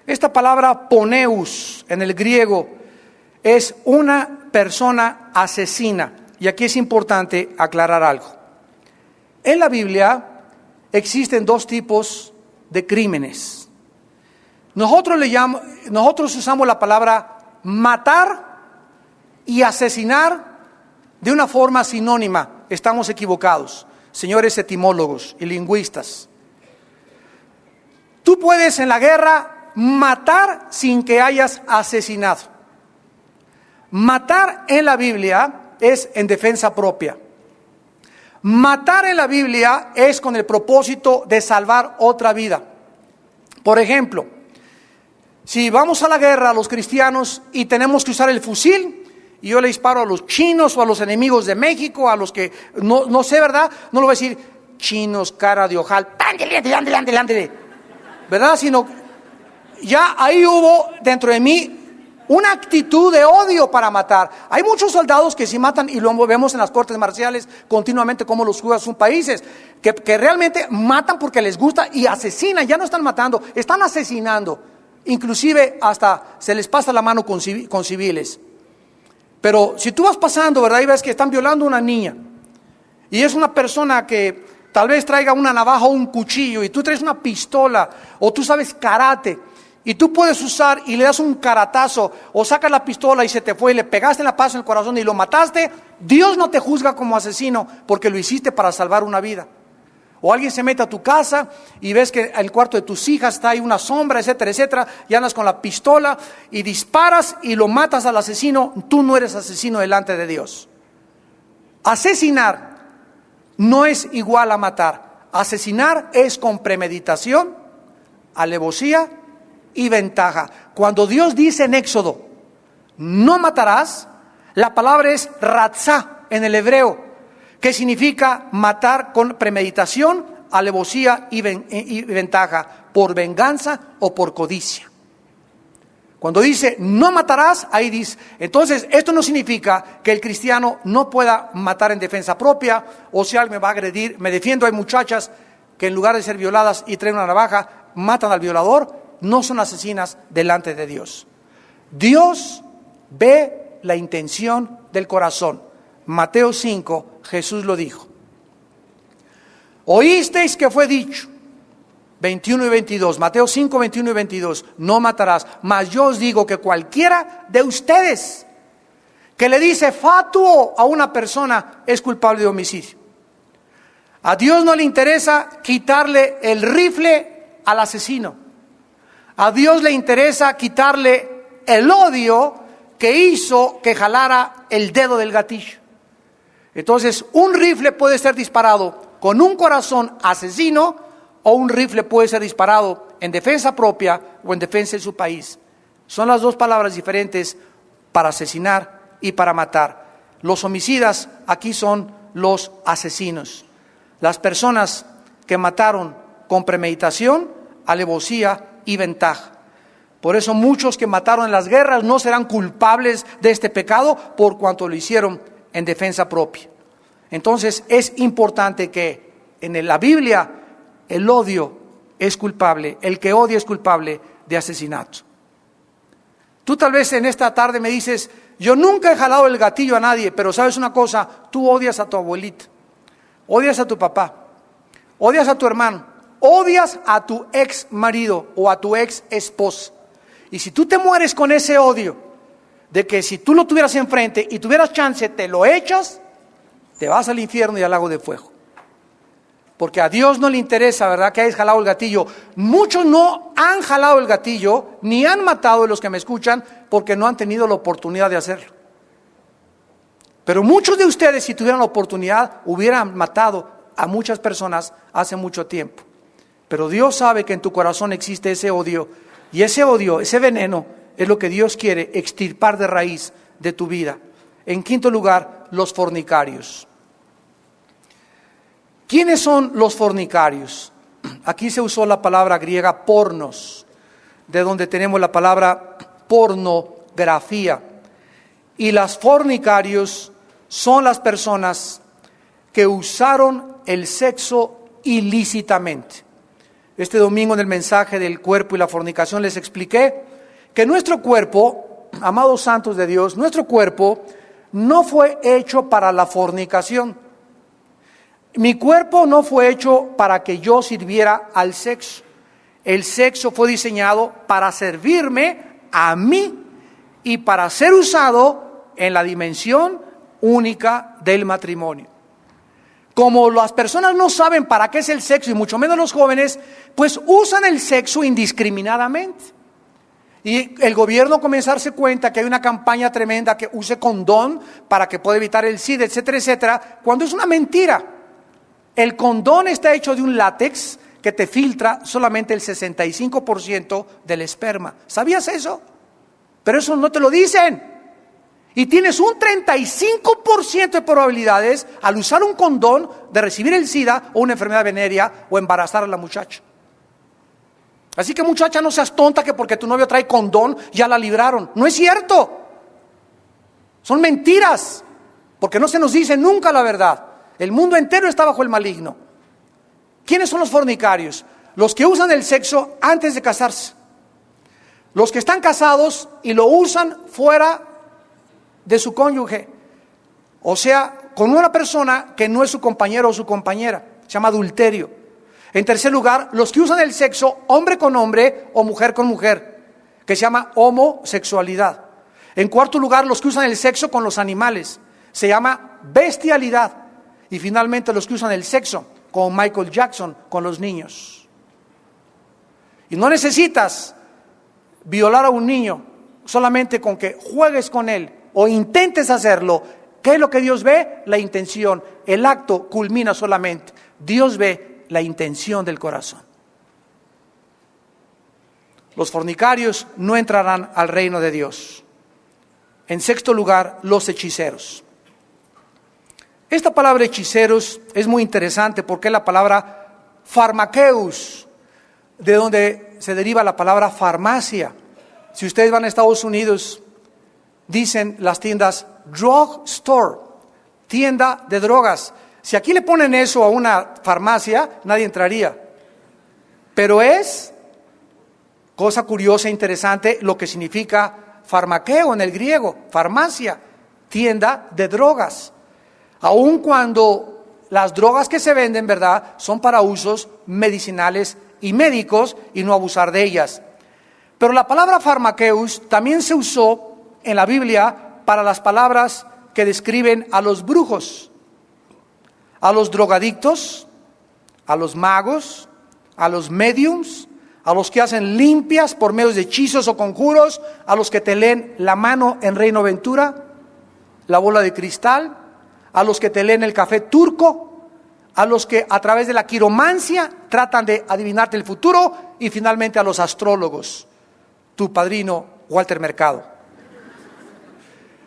Esta palabra poneus en el griego es una persona asesina. Y aquí es importante aclarar algo. En la Biblia existen dos tipos de crímenes. Nosotros usamos la palabra matar y asesinar de una forma sinónima. Estamos equivocados, señores etimólogos y lingüistas. Tú puedes en la guerra matar sin que hayas asesinado. Matar en la Biblia es en defensa propia. Matar en la Biblia es con el propósito de salvar otra vida. Por ejemplo, si vamos a la guerra los cristianos y tenemos que usar el fusil, y yo le disparo a los chinos o a los enemigos de México, a los que no sé, ¿verdad? No lo voy a decir, chinos, cara de ojal, ándele, ¿verdad? Sino, ya ahí hubo dentro de mí una actitud de odio para matar. Hay muchos soldados que sí matan, y lo vemos en las cortes marciales continuamente como los juzgan sus países, que realmente matan porque les gusta y asesinan, ya no están matando, están asesinando. Inclusive hasta se les pasa la mano con civiles. Pero si tú vas pasando, ¿verdad? Y ves que están violando a una niña, y es una persona que tal vez traiga una navaja o un cuchillo, y tú traes una pistola, o tú sabes karate, y tú puedes usar y le das un caratazo, o sacas la pistola y se te fue, y le pegaste en la paz en el corazón y lo mataste, Dios no te juzga como asesino, porque lo hiciste para salvar una vida. O alguien se mete a tu casa y ves que en el cuarto de tus hijas está ahí una sombra, etcétera, etcétera, y andas con la pistola y disparas y lo matas al asesino. Tú no eres asesino delante de Dios. Asesinar no es igual a matar. Asesinar es con premeditación, alevosía y ventaja. Cuando Dios dice en Éxodo, no matarás, la palabra es ratzá en el hebreo, que significa matar con premeditación, alevosía y ventaja, por venganza o por codicia. Cuando dice no matarás, ahí dice, entonces esto no significa que el cristiano no pueda matar en defensa propia, o si alguien me va a agredir, me defiendo. Hay muchachas que en lugar de ser violadas y traen una navaja, matan al violador, no son asesinas delante de Dios. Dios ve la intención del corazón. Mateo 5, Jesús lo dijo. Oísteis que fue dicho, 21 y 22, Mateo 5, 21 y 22, no matarás, mas yo os digo que cualquiera de ustedes que le dice fatuo a una persona es culpable de homicidio. A Dios no le interesa quitarle el rifle al asesino. A Dios le interesa quitarle el odio que hizo que jalara el dedo del gatillo. Entonces, un rifle puede ser disparado con un corazón asesino, o un rifle puede ser disparado en defensa propia o en defensa de su país. Son las dos palabras diferentes para asesinar y para matar. Los homicidas aquí son los asesinos, las personas que mataron con premeditación, alevosía y ventaja. Por eso muchos que mataron en las guerras no serán culpables de este pecado, por cuanto lo hicieron en defensa propia. Entonces es importante que en la Biblia el odio es culpable, el que odia es culpable de asesinato. Tú tal vez en esta tarde me dices, yo nunca he jalado el gatillo a nadie, pero sabes una cosa, tú odias a tu abuelita, odias a tu papá, odias a tu hermano, odias a tu ex marido o a tu ex esposa. Y si tú te mueres con ese odio, de que si tú lo tuvieras enfrente y tuvieras chance, te lo echas, te vas al infierno y al lago de fuego. Porque a Dios no le interesa, ¿verdad?, que hayas jalado el gatillo. Muchos no han jalado el gatillo, ni han matado, de los que me escuchan, porque no han tenido la oportunidad de hacerlo. Pero muchos de ustedes, si tuvieran la oportunidad, hubieran matado a muchas personas hace mucho tiempo. Pero Dios sabe que en tu corazón existe ese odio, y ese odio, ese veneno, es lo que Dios quiere extirpar de raíz de tu vida. En quinto lugar, los fornicarios. ¿Quiénes son los fornicarios? Aquí se usó la palabra griega pornos, de donde tenemos la palabra pornografía. Y los fornicarios son las personas que usaron el sexo ilícitamente. Este domingo en el mensaje del cuerpo y la fornicación les expliqué que nuestro cuerpo, amados santos de Dios, nuestro cuerpo no fue hecho para la fornicación. Mi cuerpo no fue hecho para que yo sirviera al sexo. El sexo fue diseñado para servirme a mí y para ser usado en la dimensión única del matrimonio. Como las personas no saben para qué es el sexo, y mucho menos los jóvenes, pues usan el sexo indiscriminadamente. Y el gobierno comienza a darse cuenta que hay una campaña tremenda que use condón para que pueda evitar el SIDA, etcétera, etcétera, cuando es una mentira. El condón está hecho de un látex que te filtra solamente el 65% del esperma. ¿Sabías eso? Pero eso no te lo dicen. Y tienes un 35% de probabilidades al usar un condón de recibir el SIDA o una enfermedad venérea o embarazar a la muchacha. Así que muchacha, no seas tonta que porque tu novio trae condón ya la libraron. No es cierto. Son mentiras, porque no se nos dice nunca la verdad. El mundo entero está bajo el maligno. ¿Quiénes son los fornicarios? Los que usan el sexo antes de casarse. Los que están casados y lo usan fuera de su cónyuge. O sea, con una persona que no es su compañero o su compañera. Se llama adulterio. En tercer lugar, los que usan el sexo hombre con hombre o mujer con mujer, que se llama homosexualidad. En cuarto lugar, los que usan el sexo con los animales, se llama bestialidad. Y finalmente los que usan el sexo, como Michael Jackson, con los niños. Y no necesitas violar a un niño solamente con que juegues con él o intentes hacerlo. ¿Qué es lo que Dios ve? La intención. El acto culmina solamente. Dios ve la intención del corazón. Los fornicarios no entrarán al reino de Dios. En sexto lugar, los hechiceros. Esta palabra hechiceros es muy interesante porque es la palabra pharmakeus, de donde se deriva la palabra farmacia. Si ustedes van a Estados Unidos, dicen las tiendas drug store, tienda de drogas. Si aquí le ponen eso a una farmacia, nadie entraría. Pero es cosa curiosa e interesante lo que significa farmakeo en el griego, farmacia, tienda de drogas. Aun cuando las drogas que se venden, ¿verdad?, son para usos medicinales y médicos y no abusar de ellas. Pero la palabra farmakeus también se usó en la Biblia para las palabras que describen a los brujos, a los drogadictos, a los magos, a los mediums, a los que hacen limpias por medio de hechizos o conjuros, a los que te leen la mano en Reino Ventura, la bola de cristal, a los que te leen el café turco, a los que a través de la quiromancia tratan de adivinarte el futuro y finalmente a los astrólogos, tu padrino Walter Mercado.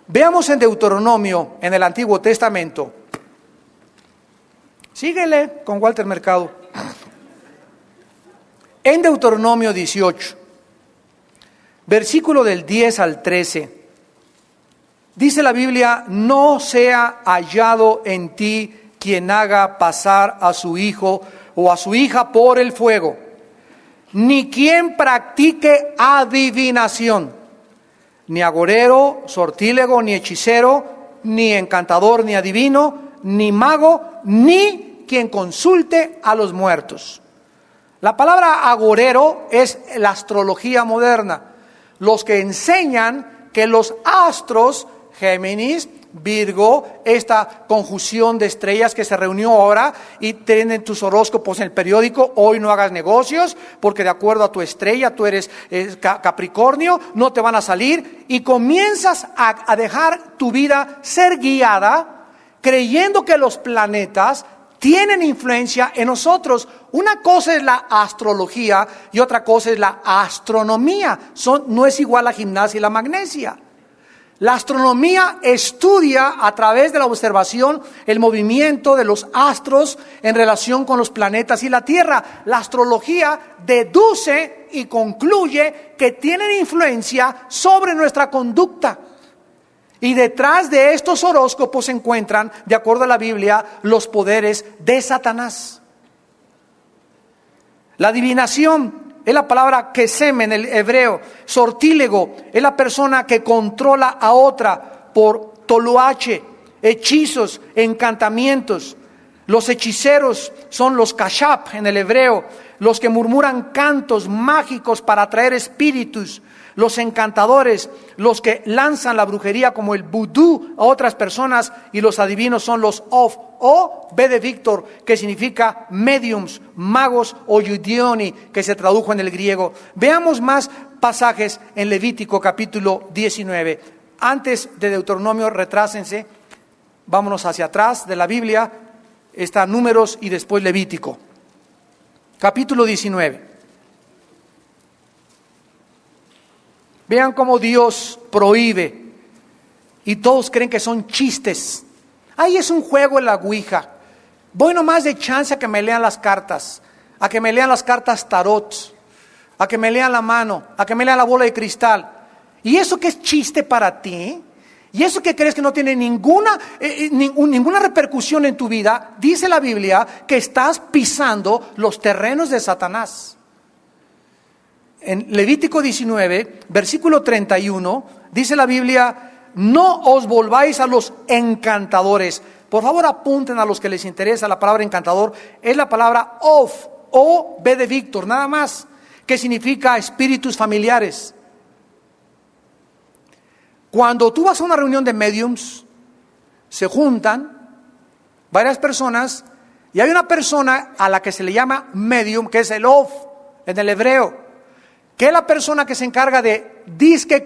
Veamos en Deuteronomio, en el Antiguo Testamento. Síguele con Walter Mercado. En Deuteronomio 18, versículo del 10 al 13, dice la Biblia: no sea hallado en ti quien haga pasar a su hijo o a su hija por el fuego, ni quien practique adivinación, ni agorero, sortílego, ni hechicero, ni encantador, ni adivino, ni mago, ni quien consulte a los muertos. La palabra agorero es la astrología moderna, los que enseñan que los astros, Géminis, Virgo, esta conjunción de estrellas que se reunió ahora y tienen tus horóscopos en el periódico: hoy no hagas negocios porque de acuerdo a tu estrella tú eres Capricornio, no te van a salir, y comienzas a dejar tu vida ser guiada creyendo que los planetas tienen influencia en nosotros. Una cosa es la astrología y otra cosa es la astronomía. No es igual la gimnasia y la magnesia. La astronomía estudia a través de la observación el movimiento de los astros en relación con los planetas y la Tierra. La astrología deduce y concluye que tienen influencia sobre nuestra conducta. Y detrás de estos horóscopos se encuentran, de acuerdo a la Biblia, los poderes de Satanás. La adivinación es la palabra kesem en el hebreo. Sortílego es la persona que controla a otra por toloache, hechizos, encantamientos. Los hechiceros son los kashap en el hebreo, los que murmuran cantos mágicos para atraer espíritus. Los encantadores, los que lanzan la brujería como el vudú a otras personas, y los adivinos son los of, o B de Víctor, que significa mediums, magos, o yudioni, que se tradujo en el griego. Veamos más pasajes en Levítico capítulo 19. Antes de Deuteronomio, retrásense, vámonos hacia atrás de la Biblia, está Números y después Levítico. Capítulo 19. Vean cómo Dios prohíbe y todos creen que son chistes. Ahí es un juego en la ouija. Voy nomás de chance a que me lean las cartas, a que me lean las cartas tarot, a que me lean la mano, a que me lean la bola de cristal. ¿Y eso qué es chiste para ti? ¿Y eso que crees que no tiene ninguna repercusión en tu vida? Dice la Biblia que estás pisando los terrenos de Satanás. En Levítico 19, versículo 31, dice la Biblia: no os volváis a los encantadores. Por favor, apunten a los que les interesa la palabra encantador. Es la palabra of, o B de Víctor, nada más, que significa espíritus familiares. Cuando tú vas a una reunión de mediums, se juntan varias personas y hay una persona a la que se le llama medium, que es el of en el hebreo, que es la persona que se encarga de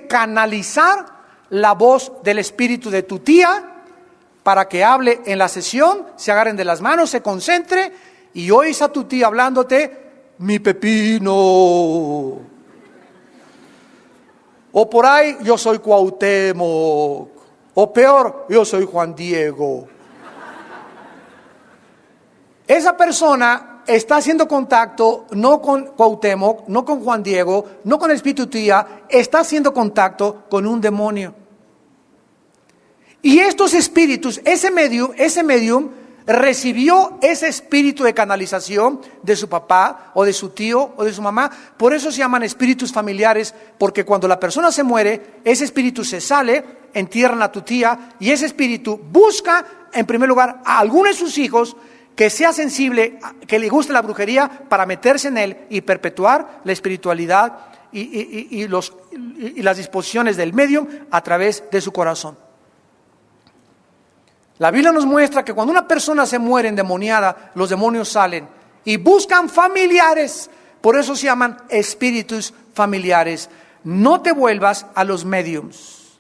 canalizar la voz del espíritu de tu tía para que hable en la sesión, se agarren de las manos, se concentre y oís a tu tía hablándote: mi pepino. O por ahí: yo soy Cuauhtémoc. O peor: yo soy Juan Diego. Esa persona está haciendo contacto no con Cuauhtémoc, no con Juan Diego, no con el espíritu tía, está haciendo contacto con un demonio. Y estos espíritus, ese medium recibió ese espíritu de canalización de su papá o de su tío o de su mamá. Por eso se llaman espíritus familiares, porque cuando la persona se muere, ese espíritu se sale, entierran a tu tía y ese espíritu busca en primer lugar a alguno de sus hijos que sea sensible, que le guste la brujería, para meterse en él y perpetuar la espiritualidad y las disposiciones del medium a través de su corazón. La Biblia nos muestra que cuando una persona se muere endemoniada, los demonios salen y buscan familiares. Por eso se llaman espíritus familiares. No te vuelvas a los mediums,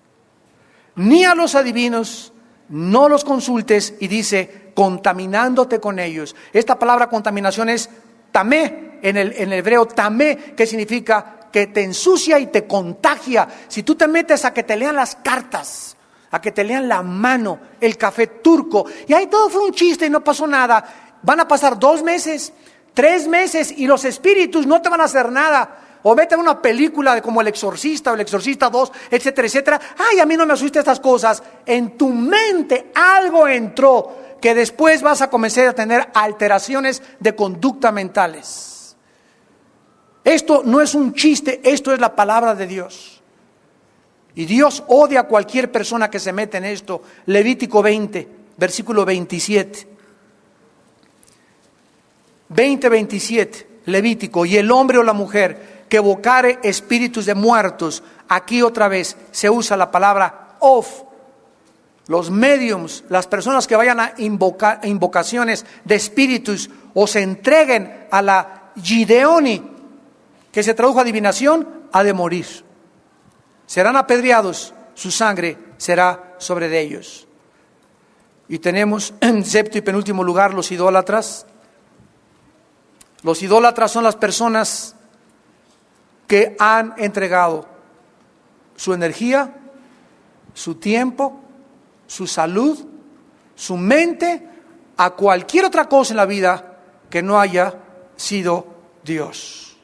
ni a los adivinos, no los consultes, y dice, contaminándote con ellos. Esta palabra contaminación es tamé, en el hebreo tamé, que significa que te ensucia y te contagia. Si tú te metes a que te lean las cartas, a que te lean la mano, el café turco, y ahí todo fue un chiste y no pasó nada, van a pasar 2 meses, 3 meses y los espíritus no te van a hacer nada. O vete a una película como El Exorcista o El Exorcista 2, etcétera, etcétera. Ay, a mí no me asustan estas cosas. En tu mente algo entró que después vas a comenzar a tener alteraciones de conducta mentales. Esto no es un chiste, esto es la palabra de Dios. Y Dios odia a cualquier persona que se mete en esto. Levítico 20, versículo 27. 20:27, Levítico: y el hombre o la mujer que evocare espíritus de muertos. Aquí otra vez se usa la palabra of. Los mediums, las personas que vayan a invocaciones de espíritus o se entreguen a la gideoni, que se tradujo a adivinación, ha de morir. Serán apedreados, su sangre será sobre de ellos. Y tenemos en sexto y penúltimo lugar los idólatras. Los idólatras son las personas que han entregado su energía, su tiempo, su salud, su mente, a cualquier otra cosa en la vida que no haya sido Dios.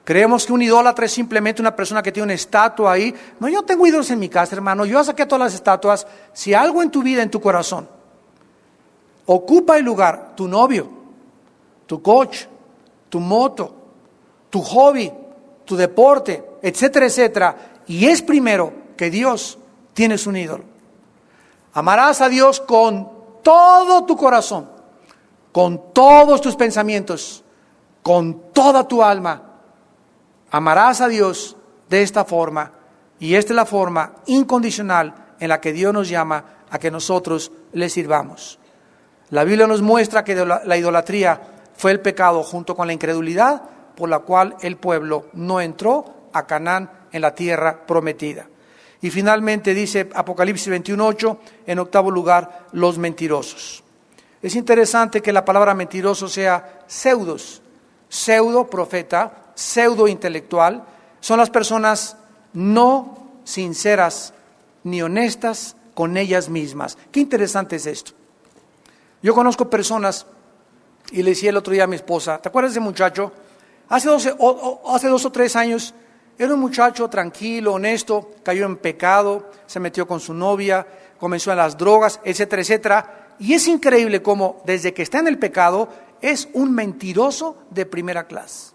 Creemos que un idólatra es simplemente una persona que tiene una estatua ahí. No, yo tengo ídolos en mi casa, hermano. Yo saqué todas las estatuas. Si algo en tu vida, en tu corazón, ocupa el lugar, tu novio, tu coche, tu moto, tu hobby, tu deporte, etcétera, etcétera, y es primero que Dios, tienes un ídolo. Amarás a Dios con todo tu corazón, con todos tus pensamientos, con toda tu alma. Amarás a Dios de esta forma, y esta es la forma incondicional en la que Dios nos llama a que nosotros le sirvamos. La Biblia nos muestra que la idolatría fue el pecado junto con la incredulidad por la cual el pueblo no entró a Canaán en la tierra prometida. Y finalmente dice Apocalipsis 21:8, en octavo lugar, los mentirosos. Es interesante que la palabra mentiroso sea pseudos, pseudo profeta, pseudo intelectual. Son las personas no sinceras ni honestas con ellas mismas. Qué interesante es esto. Yo conozco personas, y le decía el otro día a mi esposa, ¿te acuerdas de ese muchacho? Hace 2 o 3 años, era un muchacho tranquilo, honesto, cayó en pecado, se metió con su novia, comenzó en las drogas, etcétera, etcétera. Y es increíble cómo desde que está en el pecado es un mentiroso de primera clase.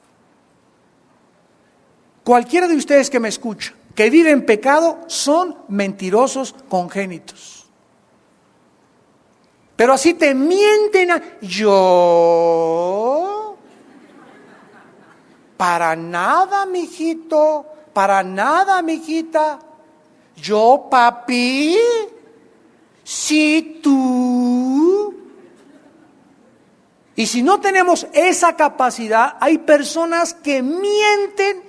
Cualquiera de ustedes que me escucha, que vive en pecado, son mentirosos congénitos. Pero así te mienten yo, para nada, mijito, para nada, mijita. Yo, papi, sí, tú. Y si no tenemos esa capacidad, hay personas que mienten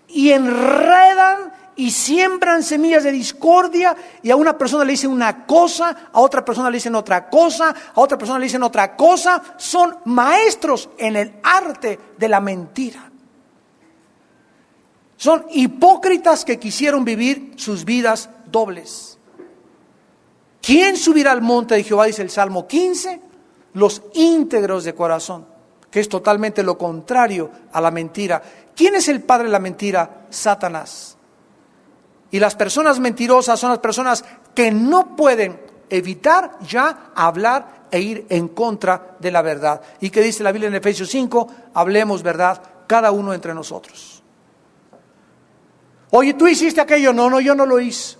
y enredan y siembran semillas de discordia, y a una persona le dicen una cosa, a otra persona le dicen otra cosa, a otra persona le dicen otra cosa. Son maestros en el arte de la mentira. Son hipócritas que quisieron vivir sus vidas dobles. ¿Quién subirá al monte de Jehová? Dice el Salmo 15, los íntegros de corazón, que es totalmente lo contrario a la mentira. ¿Quién es el padre de la mentira? Satanás. Y las personas mentirosas son las personas que no pueden evitar ya hablar e ir en contra de la verdad. ¿Y qué dice la Biblia en Efesios 5? Hablemos verdad cada uno entre nosotros. Oye, ¿tú hiciste aquello? No, yo no lo hice.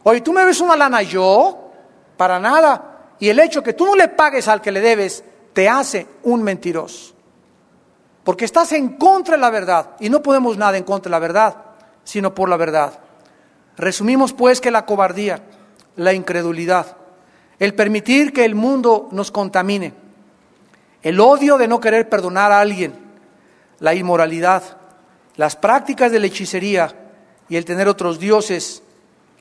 Oye, ¿tú me ves una lana? Yo, para nada. Y el hecho que tú no le pagues al que le debes te hace un mentiroso. Porque estás en contra de la verdad, y no podemos nada en contra de la verdad, sino por la verdad. Resumimos pues que la cobardía, la incredulidad, el permitir que el mundo nos contamine, el odio de no querer perdonar a alguien, la inmoralidad, las prácticas de la hechicería y el tener otros dioses,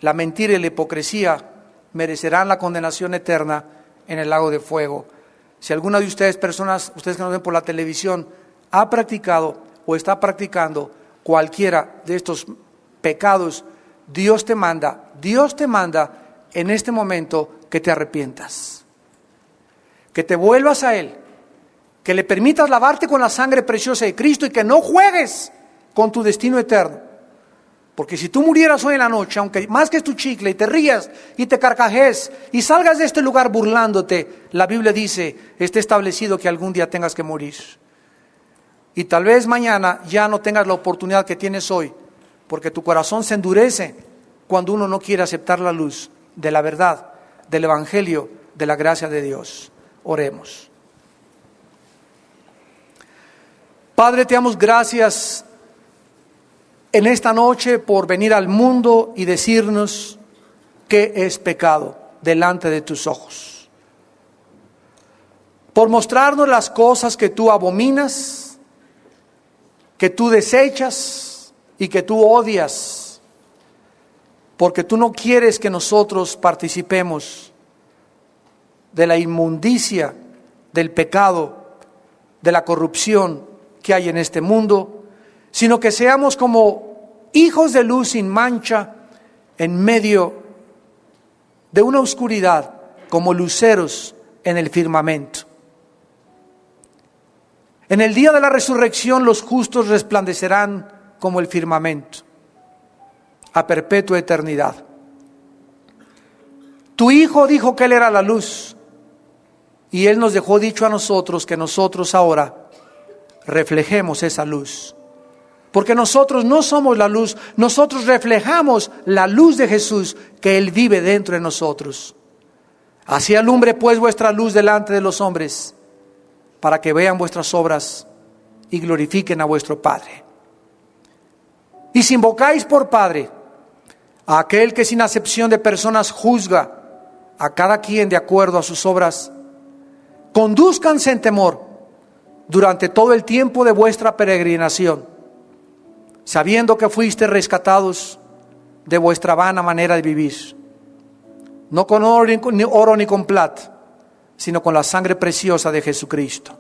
la mentira y la hipocresía merecerán la condenación eterna en el lago de fuego. Si alguna de ustedes, personas, ustedes que nos ven por la televisión, ha practicado o está practicando cualquiera de estos pecados, Dios te manda en este momento que te arrepientas, que te vuelvas a Él, que le permitas lavarte con la sangre preciosa de Cristo y que no juegues con tu destino eterno. Porque si tú murieras hoy en la noche, aunque más que tu chicle, y te rías y te carcajees y salgas de este lugar burlándote, la Biblia dice, está establecido que algún día tengas que morir. Y tal vez mañana ya no tengas la oportunidad que tienes hoy, porque tu corazón se endurece cuando uno no quiere aceptar la luz de la verdad, del Evangelio, de la gracia de Dios. Oremos. Padre, te damos gracias en esta noche por venir al mundo y decirnos qué es pecado delante de tus ojos. Por mostrarnos las cosas que tú abominas, que tú desechas y que tú odias, porque tú no quieres que nosotros participemos de la inmundicia, del pecado, de la corrupción que hay en este mundo, sino que seamos como hijos de luz sin mancha, en medio de una oscuridad como luceros en el firmamento. En el día de la resurrección los justos resplandecerán como el firmamento, a perpetua eternidad. Tu Hijo dijo que Él era la luz, y Él nos dejó dicho a nosotros que nosotros ahora reflejemos esa luz. Porque nosotros no somos la luz, nosotros reflejamos la luz de Jesús, que Él vive dentro de nosotros. Así alumbre pues vuestra luz delante de los hombres, para que vean vuestras obras y glorifiquen a vuestro Padre. Y si invocáis por Padre a aquel que sin acepción de personas juzga a cada quien de acuerdo a sus obras, condúzcanse en temor durante todo el tiempo de vuestra peregrinación, sabiendo que fuiste rescatados de vuestra vana manera de vivir, no con oro ni con plata, sino con la sangre preciosa de Jesucristo.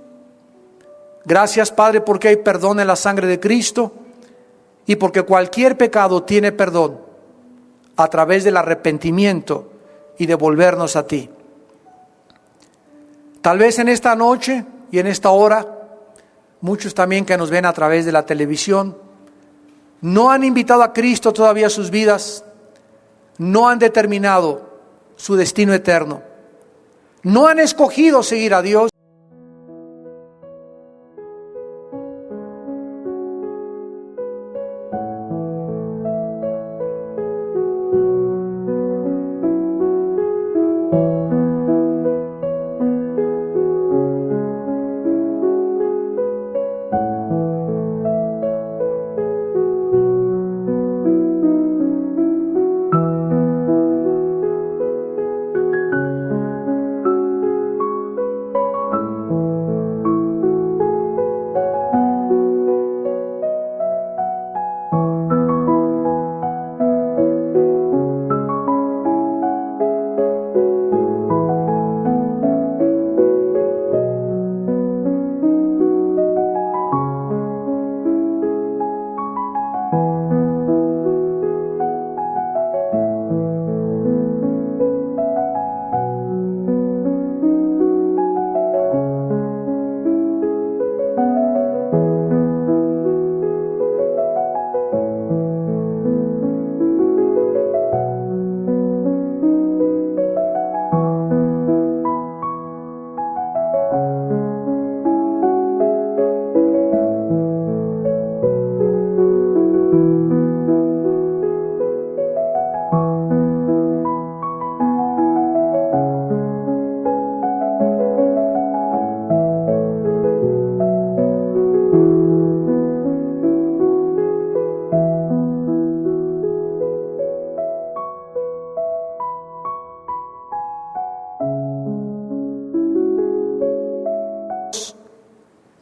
Gracias, Padre, porque hay perdón en la sangre de Cristo y porque cualquier pecado tiene perdón a través del arrepentimiento y de volvernos a ti. Tal vez en esta noche y en esta hora, muchos también que nos ven a través de la televisión, no han invitado a Cristo todavía a sus vidas, no han determinado su destino eterno, no han escogido seguir a Dios.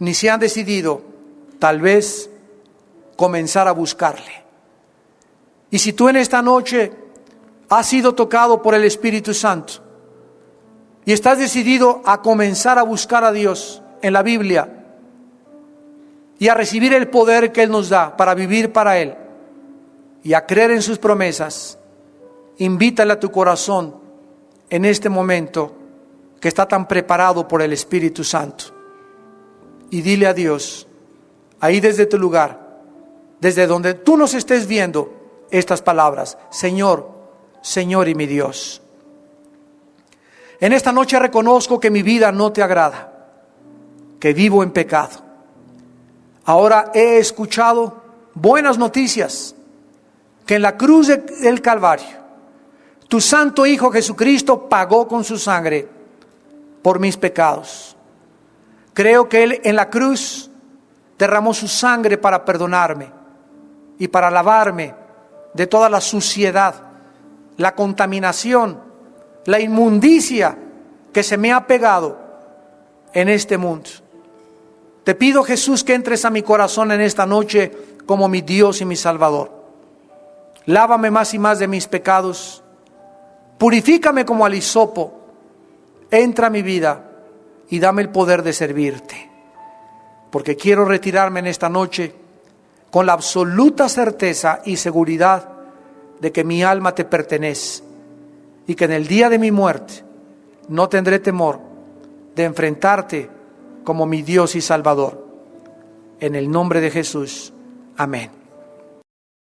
Ni se han decidido, tal vez, comenzar a buscarle. Y si tú en esta noche has sido tocado por el Espíritu Santo y estás decidido a comenzar a buscar a Dios en la Biblia y a recibir el poder que Él nos da para vivir para Él y a creer en sus promesas, invítale a tu corazón en este momento que está tan preparado por el Espíritu Santo. Y dile a Dios, ahí desde tu lugar, desde donde tú nos estés viendo, estas palabras: Señor, Señor y mi Dios. En esta noche reconozco que mi vida no te agrada, que vivo en pecado. Ahora he escuchado buenas noticias, que en la cruz del Calvario, tu santo Hijo Jesucristo pagó con su sangre por mis pecados. Creo que Él en la cruz derramó su sangre para perdonarme y para lavarme de toda la suciedad, la contaminación, la inmundicia que se me ha pegado en este mundo. Te pido, Jesús, que entres a mi corazón en esta noche como mi Dios y mi Salvador. Lávame más y más de mis pecados. Purifícame como al hisopo. Entra a mi vida y dame el poder de servirte. Porque quiero retirarme en esta noche con la absoluta certeza y seguridad de que mi alma te pertenece y que en el día de mi muerte no tendré temor de enfrentarte como mi Dios y Salvador. En el nombre de Jesús. Amén.